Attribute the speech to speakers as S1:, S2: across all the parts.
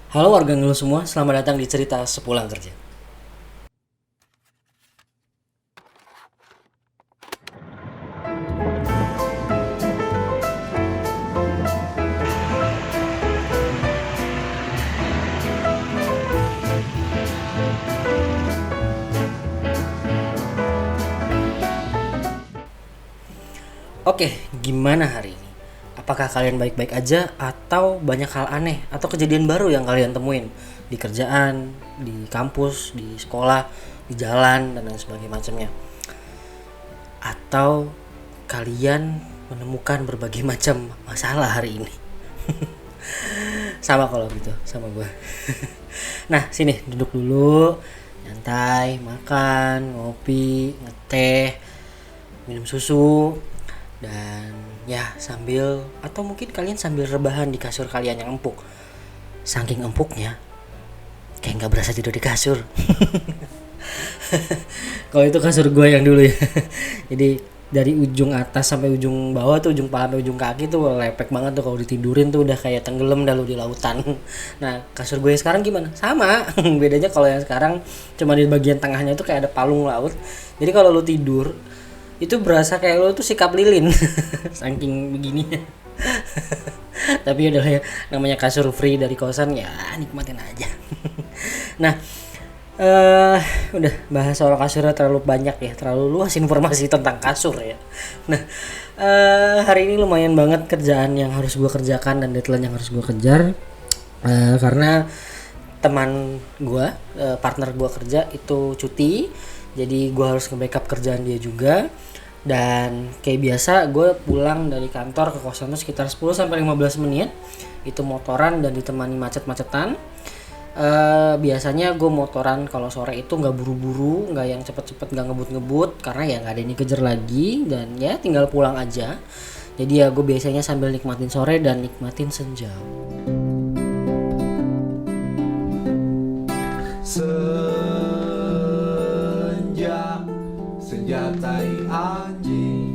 S1: Halo warga ngeluh semua, selamat datang di cerita sepulang kerja. Oke, gimana hari ini? Apakah kalian baik-baik aja atau banyak hal aneh atau kejadian baru yang kalian temuin di kerjaan, di kampus, di sekolah, di jalan dan lain sebagainya macamnya? Atau kalian menemukan berbagai macam masalah hari ini? Sama kalau gitu, sama gue. Nah, sini duduk dulu, nyantai, makan, ngopi, ngeteh, minum susu, dan ya sambil atau mungkin kalian sambil rebahan di kasur kalian yang empuk. Saking empuknya, kayak nggak berasa tidur di kasur. Kalau itu kasur gue yang dulu ya. Jadi dari ujung atas sampai ujung bawah tuh, ujung pala sampai ujung kaki tuh lepek banget tuh, kalau ditidurin tuh udah kayak tenggelam dah lu di lautan. Nah, kasur gue yang sekarang gimana? Sama. Bedanya kalau yang sekarang cuma di bagian tengahnya itu kayak ada palung laut. Jadi kalau lu tidur itu berasa kayak lu tuh sikap lilin. Saking begininya. Tapi udah ya, namanya kasur free dari kosan ya nikmatin aja. Nah, udah bahas soal kasurnya terlalu banyak ya, terlalu luas informasi tentang kasur ya. Nah, hari ini lumayan banget kerjaan yang harus gue kerjakan dan deadline yang harus gue kejar. Karena teman gue, partner gue kerja itu cuti, jadi gue harus nge-backup kerjaan dia juga. Dan kayak biasa gue pulang dari kantor ke kosan itu sekitar 10-15 menit. Itu motoran dan ditemani macet-macetan. Biasanya gue motoran kalau sore itu nggak buru-buru, nggak yang cepet-cepet, nggak ngebut-ngebut, karena ya nggak ada yang dikejar lagi dan ya tinggal pulang aja. Jadi ya gue biasanya sambil nikmatin sore dan nikmatin senja.
S2: Senja, senjatai anjing.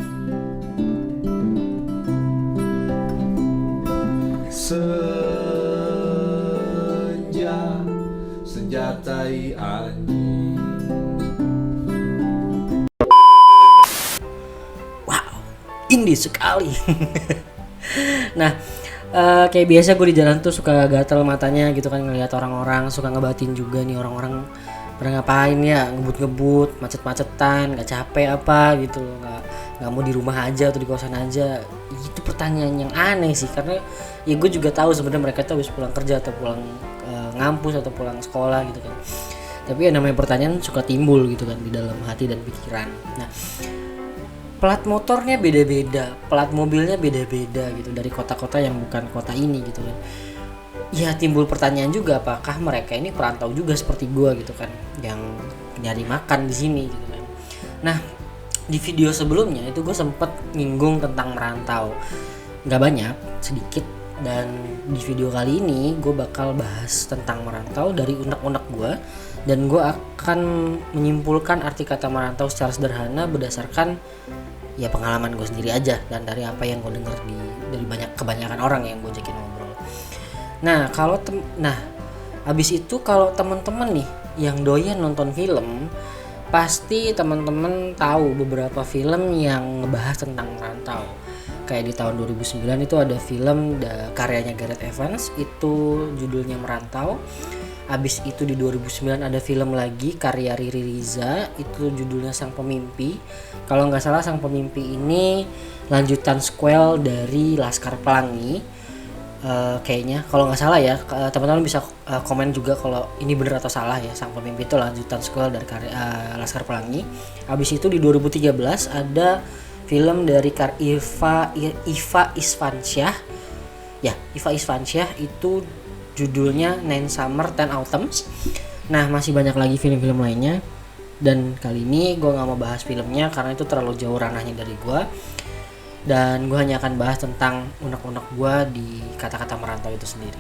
S2: Senja, senjatai anjing.
S1: Wow, indie sekali. Nah, kayak biasa gue di jalan tuh suka gatel matanya gitu kan, ngelihat orang-orang, suka ngebatin juga nih orang-orang pada ngapain ya, ngebut-ngebut, macet-macetan, nggak capek apa gitu loh, nggak mau di rumah aja atau di kosan aja. Itu pertanyaan yang aneh sih, karena ya gue juga tahu sebenarnya mereka tuh habis pulang kerja atau pulang ngampus atau pulang sekolah gitu kan. Tapi ya namanya pertanyaan suka timbul gitu kan di dalam hati dan pikiran. Nah, plat motornya beda-beda, plat mobilnya beda-beda gitu dari kota-kota yang bukan kota ini gitu kan. Ya timbul pertanyaan juga, apakah mereka ini perantau juga seperti gua gitu kan, yang nyari makan di sini gitu kan. Nah, di video sebelumnya itu gue sempet nyinggung tentang merantau, nggak banyak, sedikit. Dan di video kali ini gue bakal bahas tentang merantau dari unek-unek gue, dan gue akan menyimpulkan arti kata merantau secara sederhana berdasarkan ya pengalaman gue sendiri aja dan dari apa yang gue denger dari kebanyakan orang yang gue ajakin ngobrol. Nah, habis itu kalau teman-teman nih yang doyan nonton film, pasti teman-teman tahu beberapa film yang ngebahas tentang merantau. Kayak di tahun 2009 itu ada film karyanya Gareth Evans, itu judulnya Merantau. Abis itu di 2009 ada film lagi karya Riri Riza, itu judulnya Sang Pemimpi. Kalau nggak salah Sang Pemimpi ini lanjutan sequel dari Laskar Pelangi. Kayaknya kalau nggak salah ya, teman-teman bisa komen juga kalau ini bener atau salah ya. Sang Pemimpi itu lanjutan sequel dari karya Laskar Pelangi. Habis itu di 2013 ada film dari Iva Isfansyah. Ya, Iva Isfansyah itu judulnya Nine Summer 10 Autumns. Nah, masih banyak lagi film-film lainnya. Dan kali ini gue gak mau bahas filmnya karena itu terlalu jauh ranahnya dari gue. Dan gue hanya akan bahas tentang unek-unek gue di kata-kata merantau itu sendiri.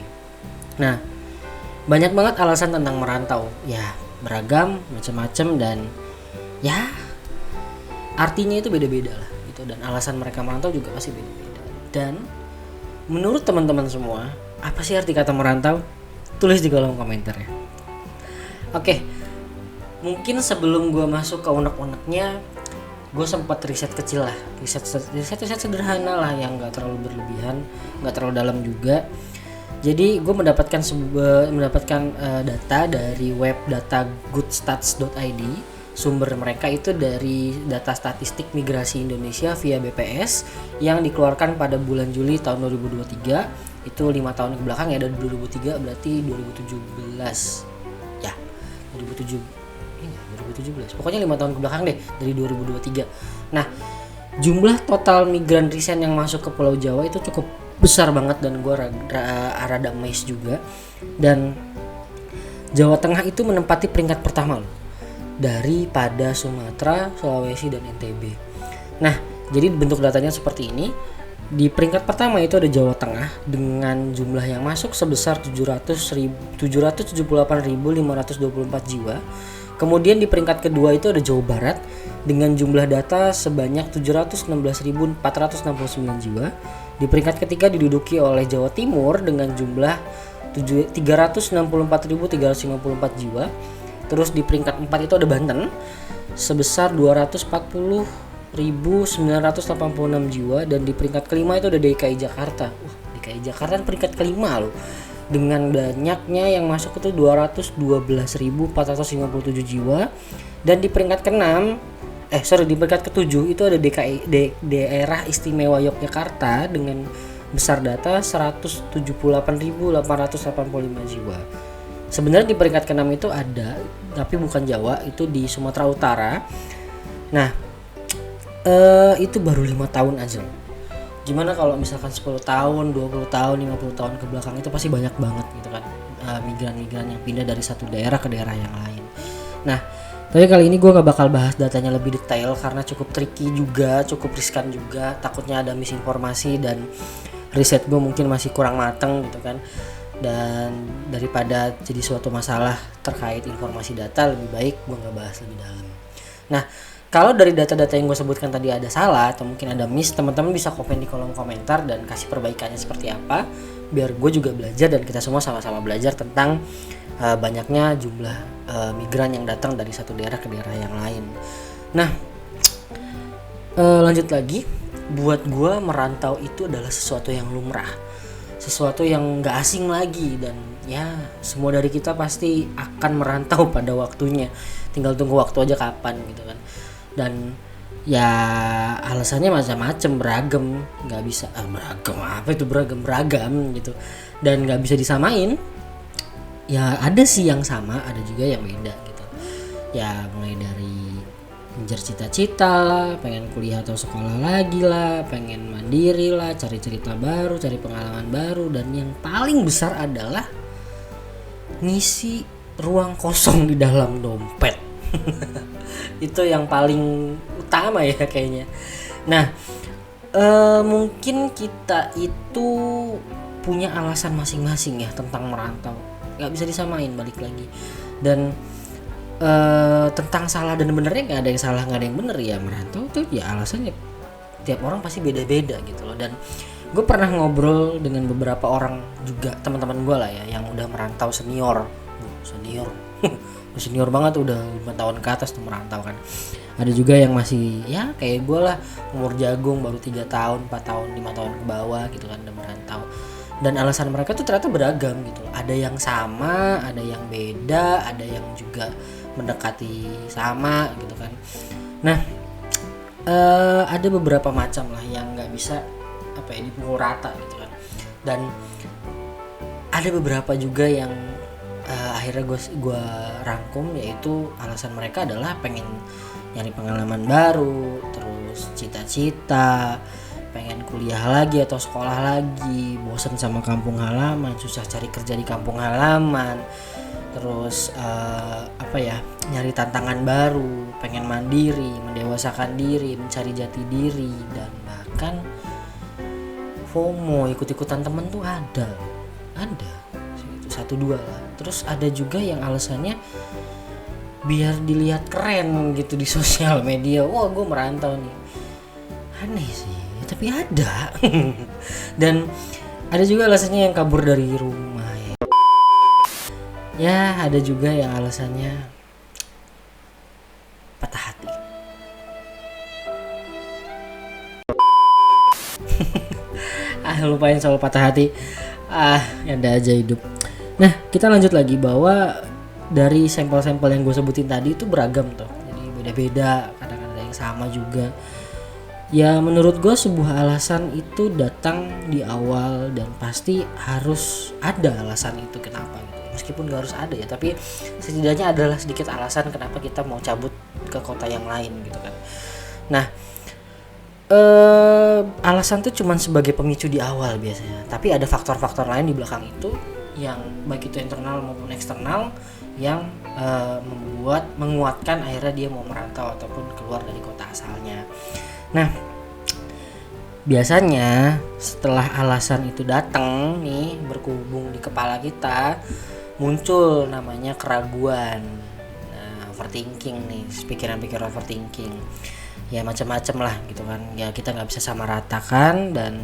S1: Nah, banyak banget alasan tentang merantau. Ya, beragam, macam-macam, dan ya artinya itu beda-beda lah gitu. Dan alasan mereka merantau juga pasti beda-beda. Dan menurut teman-teman semua, apa sih arti kata merantau? tulis di kolom komentar ya. Oke, mungkin sebelum gue masuk ke unek-uneknya, gue sempat riset kecil lah, riset sederhana lah yang nggak terlalu berlebihan, nggak terlalu dalam juga. Jadi gue mendapatkan data dari web datagoodstats.id. Sumber mereka itu dari data statistik migrasi Indonesia via BPS yang dikeluarkan pada bulan Juli tahun 2023. Itu 5 tahun ke belakang ya, dari 2003 berarti 2017 ya, 2017 pokoknya 5 tahun ke belakang deh, dari 2023. Nah, jumlah total migran resign yang masuk ke Pulau Jawa itu cukup besar banget dan gue rada amazed juga. Dan Jawa Tengah itu menempati peringkat pertama loh, daripada Sumatera, Sulawesi, dan NTB. Nah, jadi bentuk datanya seperti ini. Di peringkat pertama itu ada Jawa Tengah dengan jumlah yang masuk sebesar 778.524 jiwa. Kemudian di peringkat kedua itu ada Jawa Barat dengan jumlah data sebanyak 716.469 jiwa. Di peringkat ketiga diduduki oleh Jawa Timur dengan jumlah 364.354 jiwa. Terus di peringkat 4 itu ada Banten sebesar 240.986 jiwa, dan di peringkat kelima itu ada DKI Jakarta. DKI Jakarta peringkat kelima loh, dengan banyaknya yang masuk itu 212.457 jiwa. Dan di peringkat di peringkat ketujuh itu ada Daerah Istimewa Yogyakarta dengan besar data 178.885 jiwa. Sebenarnya di peringkat ke-6 itu ada, tapi bukan Jawa, itu di Sumatera Utara. Nah, itu baru 5 tahun aja. Gimana kalau misalkan 10 tahun, 20 tahun, 50 tahun ke belakang, itu pasti banyak banget gitu kan, migran-migran yang pindah dari satu daerah ke daerah yang lain. Nah, tapi kali ini gue gak bakal bahas datanya lebih detail karena cukup tricky juga, cukup riskan juga. Takutnya ada misinformasi dan riset gue mungkin masih kurang mateng gitu kan. Dan daripada jadi suatu masalah terkait informasi data, lebih baik gue gak bahas lebih dalam. Nah, kalau dari data-data yang gue sebutkan tadi ada salah atau mungkin ada miss, teman-teman bisa komen di kolom komentar dan kasih perbaikannya seperti apa, biar gue juga belajar dan kita semua sama-sama belajar tentang banyaknya jumlah migran yang datang dari satu daerah ke daerah yang lain. Nah, lanjut lagi, buat gue merantau itu adalah sesuatu yang lumrah, sesuatu yang gak asing lagi, dan ya semua dari kita pasti akan merantau pada waktunya, tinggal tunggu waktu aja kapan gitu kan. Dan ya alasannya macam-macam, beragam, nggak bisa beragam gitu, dan nggak bisa disamain. Ya ada sih yang sama, ada juga yang beda gitu. Ya mulai dari ngejar cita-cita lah, pengen kuliah atau sekolah lagi lah, pengen mandiri lah, cari cerita baru, cari pengalaman baru, dan yang paling besar adalah ngisi ruang kosong di dalam dompet. Itu yang paling utama ya kayaknya. Nah, mungkin kita itu punya alasan masing-masing ya tentang merantau, nggak bisa disamain, balik lagi. Dan tentang salah dan benernya nggak ada yang salah, nggak ada yang bener ya. Merantau tuh ya alasannya tiap orang pasti beda-beda gitu loh. Dan gue pernah ngobrol dengan beberapa orang juga, teman-teman gue lah ya, yang udah merantau senior senior banget, udah 5 tahun ke atas tuh merantau kan. Ada juga yang masih ya kayak gue lah, umur jagung, baru 3 tahun, 4 tahun, 5 tahun ke bawah gitu kan udah merantau. Dan alasan mereka tuh ternyata beragam gitu loh. Ada yang sama, ada yang beda, ada yang juga mendekati sama gitu kan. Nah, ada beberapa macam lah yang nggak bisa dipukul rata gitu kan. Dan ada beberapa juga yang akhirnya gue rangkum, yaitu alasan mereka adalah pengen nyari pengalaman baru, terus cita-cita, pengen kuliah lagi atau sekolah lagi, bosan sama kampung halaman, susah cari kerja di kampung halaman, terus nyari tantangan baru, pengen mandiri, mendewasakan diri, mencari jati diri, dan bahkan FOMO, ikut-ikutan temen tuh ada satu dua lah. Terus ada juga yang alasannya biar dilihat keren gitu di sosial media, wah gue merantau nih. Aneh sih, tapi ada. Dan ada juga alasannya yang kabur dari rumah ya. Ya ada juga yang alasannya patah hati. Lupain soal patah hati. Ada aja hidup. Nah kita lanjut lagi bahwa dari sampel-sampel yang gue sebutin tadi itu beragam tuh. Jadi beda-beda, kadang ada yang sama juga. Ya menurut gue sebuah alasan itu datang di awal dan pasti harus ada alasan itu kenapa gitu. Meskipun gak harus ada ya, tapi setidaknya adalah sedikit alasan kenapa kita mau cabut ke kota yang lain gitu kan. Nah alasan tuh cuman sebagai pemicu di awal biasanya, tapi ada faktor-faktor lain di belakang itu yang baik itu internal maupun eksternal yang menguatkan akhirnya dia mau merantau ataupun keluar dari kota asalnya. Nah biasanya setelah alasan itu datang nih berkubung di kepala kita, muncul namanya keraguan. Nah overthinking nih, pikiran-pikiran overthinking ya macam-macam lah gitu kan. Ya kita nggak bisa sama ratakan. Dan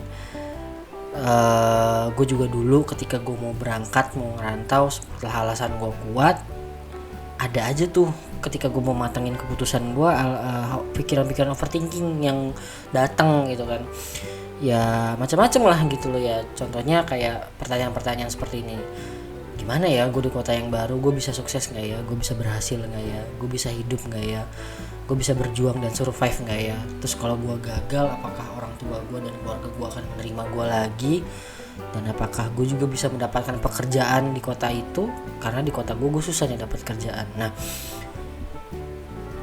S1: gue juga dulu ketika gue mau berangkat mau ngerantau, setelah alasan gue kuat, ada aja tuh ketika gue mau matengin keputusan gue pikiran-pikiran overthinking yang datang gitu kan. Ya macam-macam lah gitu loh ya. Contohnya kayak pertanyaan-pertanyaan seperti ini, gimana ya gue di kota yang baru, gue bisa sukses nggak ya, gue bisa berhasil nggak ya, gue bisa hidup nggak ya, gue bisa berjuang dan survive nggak ya. Terus kalau gue gagal, apakah orang tua gue dan keluarga gue akan menerima gue lagi, dan apakah gue juga bisa mendapatkan pekerjaan di kota itu, karena di kota gue susah nih dapat kerjaan. Nah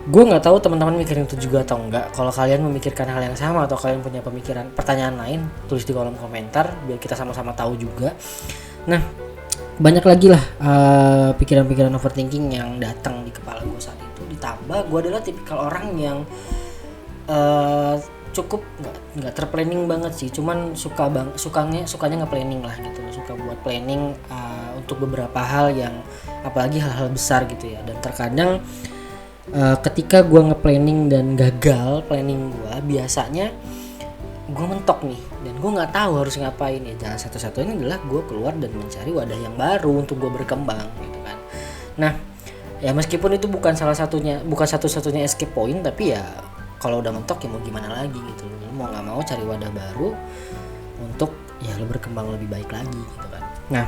S1: gue nggak tahu teman-teman mikirin itu juga atau enggak. Kalau kalian memikirkan hal yang sama atau kalian punya pertanyaan lain, tulis di kolom komentar biar kita sama-sama tahu juga. Nah banyak lagi lah pikiran-pikiran overthinking yang datang di kepala gue saat itu. Ditambah gue adalah tipikal orang yang cukup nggak terplanning banget sih, cuman sukanya nge-planning lah gitu, suka buat planning untuk beberapa hal yang apalagi hal-hal besar gitu ya. Dan terkadang ketika gue nge-planning dan gagal planning gue, biasanya gue mentok nih dan gue nggak tahu harus ngapain ya. Jalan satu-satunya adalah gue keluar dan mencari wadah yang baru untuk gue berkembang gitu kan. Nah ya meskipun itu bukan satu-satunya escape point, tapi ya kalau udah mentok ya mau gimana lagi gitu. Lu mau nggak mau cari wadah baru untuk ya lu berkembang lebih baik lagi gitu kan. Nah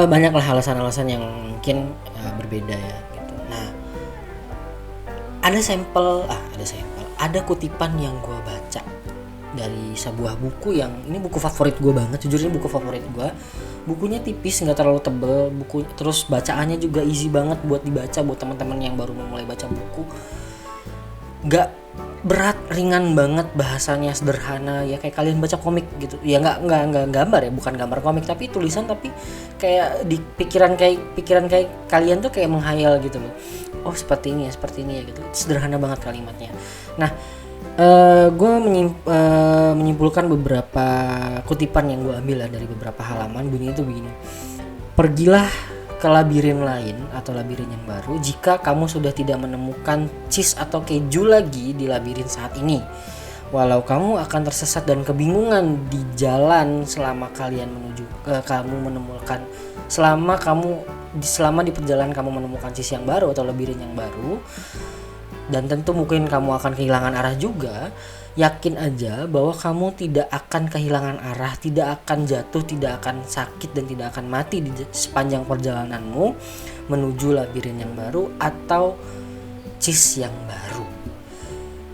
S1: banyaklah alasan-alasan yang mungkin berbeda ya gitu. Nah ada kutipan yang gue baca dari sebuah buku yang ini buku favorit gue banget, jujur ini buku favorit gue. Bukunya tipis, nggak terlalu tebel, terus bacaannya juga easy banget buat dibaca buat teman-teman yang baru memulai baca buku. Nggak berat, ringan banget, bahasanya sederhana ya kayak kalian baca komik gitu. Ya nggak gambar ya, bukan gambar komik tapi tulisan, tapi kayak di pikiran kayak kalian tuh kayak menghayal gitu loh. Oh seperti ini ya gitu. Sederhana banget kalimatnya. Nah gue menyimpulkan beberapa kutipan yang gue ambil dari beberapa halaman. Bunyinya itu begini: pergilah ke labirin lain atau labirin yang baru jika kamu sudah tidak menemukan cheese atau keju lagi di labirin saat ini. Walau kamu akan tersesat dan kebingungan di jalan selama di perjalanan kamu menemukan cheese yang baru atau labirin yang baru, dan tentu mungkin kamu akan kehilangan arah juga. Yakin aja bahwa kamu tidak akan kehilangan arah, tidak akan jatuh, tidak akan sakit, dan tidak akan mati di sepanjang perjalananmu menuju labirin yang baru atau cheese yang baru.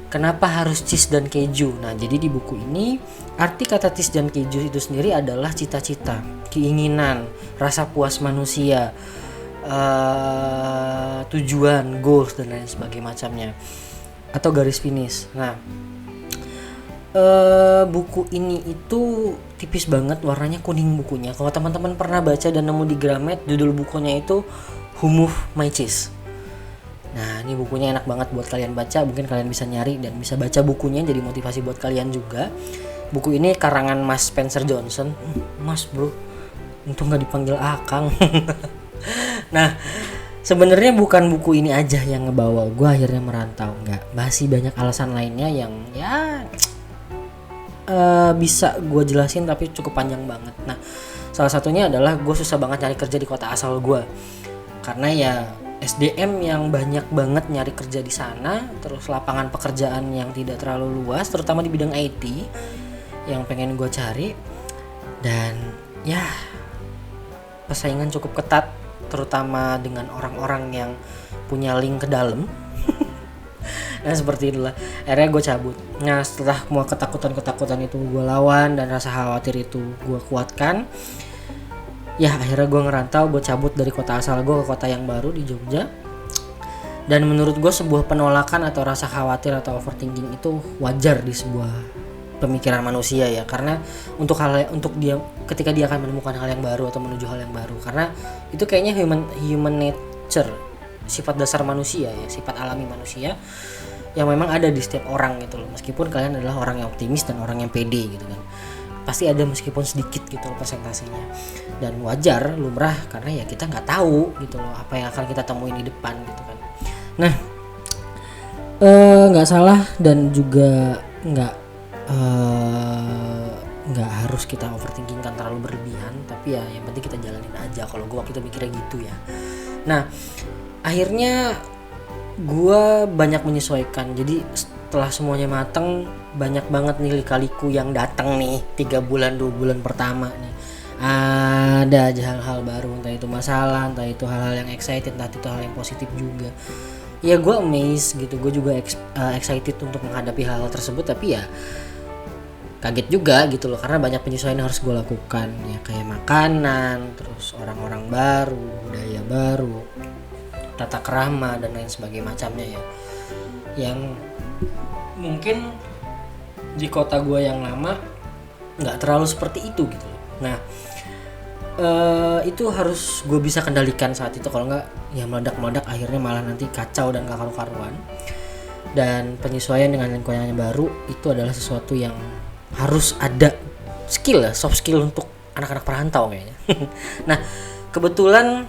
S1: Kenapa harus cheese dan keju? Nah, jadi di buku ini arti kata cheese dan keju itu sendiri adalah cita-cita, keinginan, rasa puas manusia, tujuan, goals dan lain sebagainya macamnya, atau garis finish. Nah buku ini itu tipis banget, warnanya kuning bukunya. Kalau teman-teman pernah baca dan nemu di Gramet, judul bukunya itu Who Moved My Cheese. Nah ini bukunya enak banget buat kalian baca. Mungkin kalian bisa nyari dan bisa baca bukunya, jadi motivasi buat kalian juga. Buku ini karangan Mas Spencer Johnson. Mas bro, untung gak dipanggil Akang. Nah sebenarnya bukan buku ini aja yang ngebawa gue akhirnya merantau, enggak. Masih banyak alasan lainnya yang ya bisa gue jelasin tapi cukup panjang banget. Nah, salah satunya adalah gue susah banget nyari kerja di kota asal gue karena ya SDM yang banyak banget nyari kerja di sana, terus lapangan pekerjaan yang tidak terlalu luas, terutama di bidang IT yang pengen gue cari, dan ya persaingan cukup ketat, terutama dengan orang-orang yang punya link ke dalam. Nah seperti itulah, akhirnya gue cabut. Nah setelah semua ketakutan itu gue lawan dan rasa khawatir itu gue kuatkan, ya akhirnya gue ngerantau, gue cabut dari kota asal gue ke kota yang baru di Jogja. Dan menurut gue sebuah penolakan atau rasa khawatir atau overthinking itu wajar di sebuah pemikiran manusia ya, karena untuk dia ketika dia akan menemukan hal yang baru atau menuju hal yang baru, karena itu kayaknya human nature, sifat dasar manusia ya, sifat alami manusia yang memang ada di setiap orang gitu loh. Meskipun kalian adalah orang yang optimis dan orang yang pede gitu kan, pasti ada meskipun sedikit gitu loh persentasenya, dan wajar, lumrah, karena ya kita nggak tahu gitu loh apa yang akan kita temuin di depan gitu kan. Nah nggak salah dan juga nggak harus kita overthinking kan terlalu berlebihan, tapi ya yang penting kita jalanin aja. Kalau gue waktu itu mikirnya gitu ya. Nah akhirnya gue banyak menyesuaikan. Jadi setelah semuanya mateng, banyak banget nih lika-liku yang datang nih 3 bulan 2 bulan pertama nih. Ada aja hal-hal baru, entah itu masalah, entah itu hal-hal yang excited, entah itu hal yang positif juga. Ya gue amazed gitu, gue juga excited untuk menghadapi hal-hal tersebut, tapi ya kaget juga gitu loh, karena banyak penyesuaian yang harus gue lakukan ya, kayak makanan, terus orang-orang baru, budaya baru, tata krama dan lain sebagainya macamnya ya, yang mungkin di kota gue yang lama nggak terlalu seperti itu gitu loh. Nah itu harus gue bisa kendalikan saat itu, kalau nggak ya meledak-meledak, akhirnya malah nanti kacau dan gak karu-karuan. Dan penyesuaian dengan lingkungan yang baru itu adalah sesuatu yang harus ada skill ya, soft skill untuk anak-anak perantau kayaknya. Nah kebetulan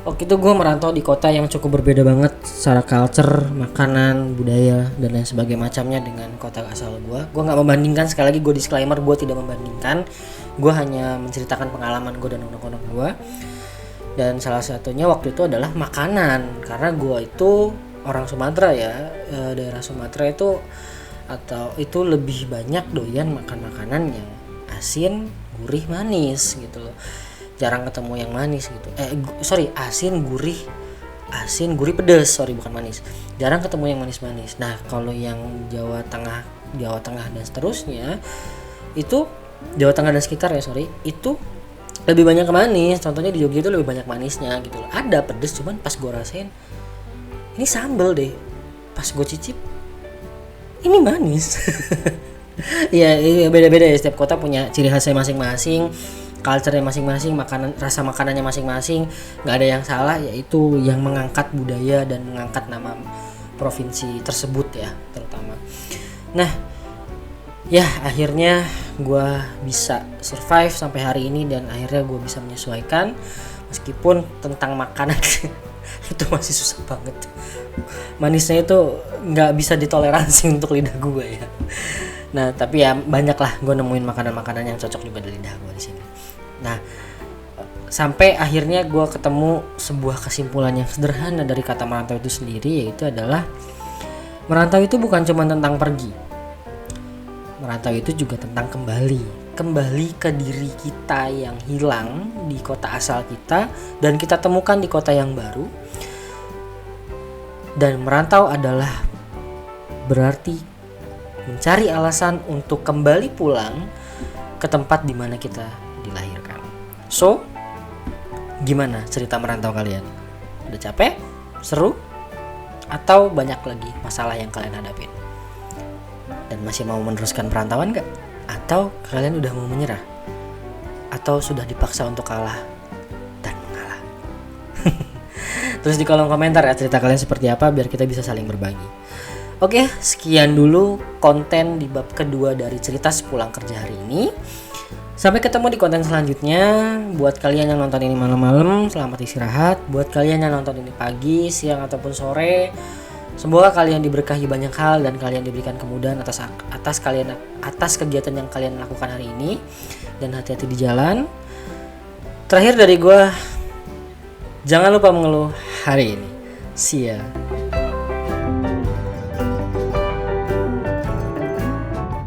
S1: waktu itu gue merantau di kota yang cukup berbeda banget secara culture, makanan, budaya dan lain sebagainya macamnya dengan kota asal gue. Gue nggak membandingkan, sekali lagi gue disclaimer, gue tidak membandingkan. Gue hanya menceritakan pengalaman gue dan unek-unek gue. Dan salah satunya waktu itu adalah makanan, karena gue itu orang Sumatera ya, daerah Sumatera itu atau itu lebih banyak doyan makan makanan yang asin, gurih, manis gitu loh. Jarang ketemu yang manis gitu. Asin, gurih, pedas, bukan manis. Jarang ketemu yang manis-manis. Nah, kalau yang Jawa Tengah dan seterusnya itu Jawa Tengah dan sekitar ya, itu lebih banyak manis. Contohnya di Jogja itu lebih banyak manisnya gitu loh. Ada pedas, cuman pas gue rasain ini sambel deh. Pas gue cicip ini manis. Ya beda-beda ya, setiap kota punya ciri khasnya masing-masing, culture-nya masing-masing, rasa makanannya masing-masing. Nggak ada yang salah, yaitu yang mengangkat budaya dan mengangkat nama provinsi tersebut ya terutama. Nah ya akhirnya gue bisa survive sampai hari ini, dan akhirnya gue bisa menyesuaikan meskipun tentang makanan itu masih susah banget. Manisnya itu nggak bisa ditoleransi untuk lidah gue ya. Nah tapi ya banyak lah gue nemuin makanan-makanan yang cocok juga di lidah gue di sini. Nah sampai akhirnya gue ketemu sebuah kesimpulan yang sederhana dari kata merantau itu sendiri, yaitu adalah merantau itu bukan cuma tentang pergi. Merantau itu juga tentang kembali ke diri kita yang hilang di kota asal kita dan kita temukan di kota yang baru. Dan merantau adalah berarti mencari alasan untuk kembali pulang ke tempat di mana kita dilahirkan. So, gimana cerita merantau kalian? Udah capek? Seru? Atau banyak lagi masalah yang kalian hadapin? Dan masih mau meneruskan perantauan gak? Atau kalian udah mau menyerah? Atau sudah dipaksa untuk kalah dan mengalah? Terus di kolom komentar ya cerita kalian seperti apa, biar kita bisa saling berbagi. Oke, sekian dulu konten di bab kedua dari cerita sepulang kerja hari ini. Sampai ketemu di konten selanjutnya. Buat kalian yang nonton ini malam-malam, selamat istirahat. Buat kalian yang nonton ini pagi, siang ataupun sore, Semoga kalian diberkahi banyak hal dan kalian diberikan kemudahan atas kegiatan yang kalian lakukan hari ini, dan hati-hati di jalan. Terakhir dari gue, jangan lupa mengeluh hari ini. See ya.